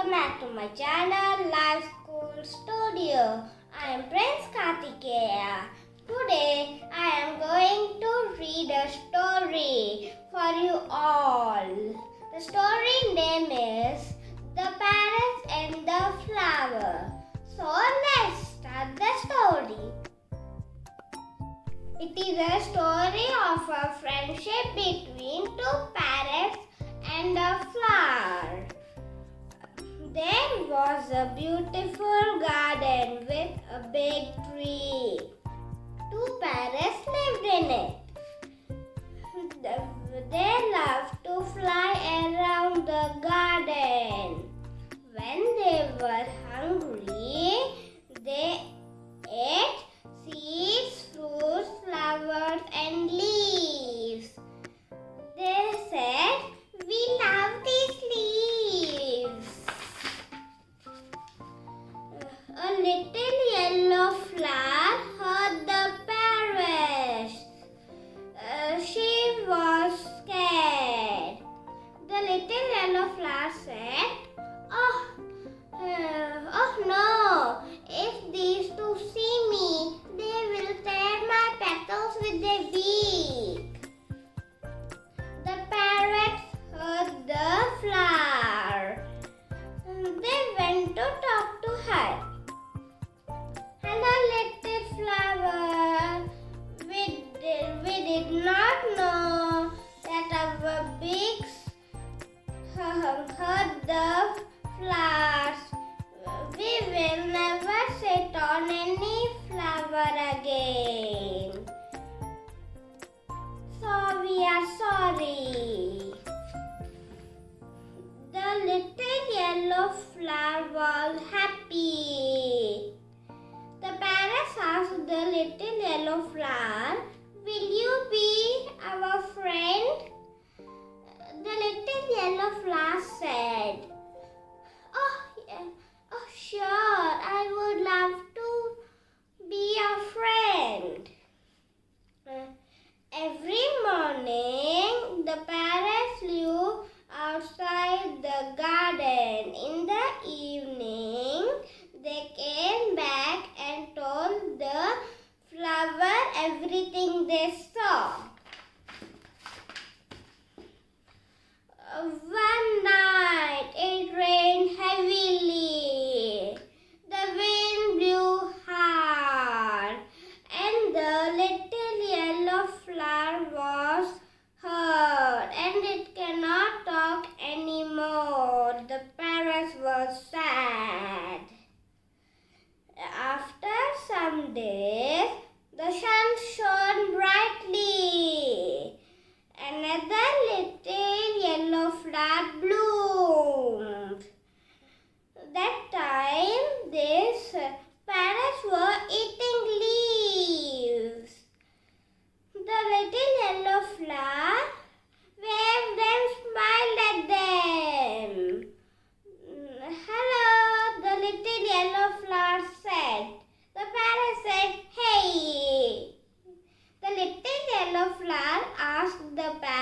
welcome back to my channel Live School Studio. I am Prince Kartikeya. Today I am going to read a story for you all. The story name is The Parrots and the Flower. So let's start the story. It is a story of a friendship between two parrots and a flower. There was a beautiful garden with a big tree. Two parrots lived in it. They loved to fly around the garden. When they were hungry, they ate seeds, fruits, flowers, and leaves. They said, "We love these leaves." A little yellow flower heard the parrots. She was scared. The little yellow flower said, Oh no! If these two see me, they will tear my petals with their beak. The parrots heard the flower. They went to talk to her. "Hello, little flower. We did not know that our beaks hurt the flowers. We will never sit on any flower again. So we are sorry." The little yellow flower was happy. The parrots asked the little yellow flower, "Will you be our friend?" The little yellow flower said, Oh, sure, I would love to be your friend." Every morning, the parrots flew outside the garden. In the evening, they came back and told the flower everything they saw. One night, it rained heavily. The wind blew hard, and the little yellow flower was hurt, and it cannot talk anymore. The parrots were sad. After some days, the sun shone brightly. Another little yellow flower bloomed. That time, these parrots were eating leaves. The little yellow flower waved and smiled at them. "Hello," the little yellow flower said. The parrot said, "Hey." The little yellow flower asked the parrot,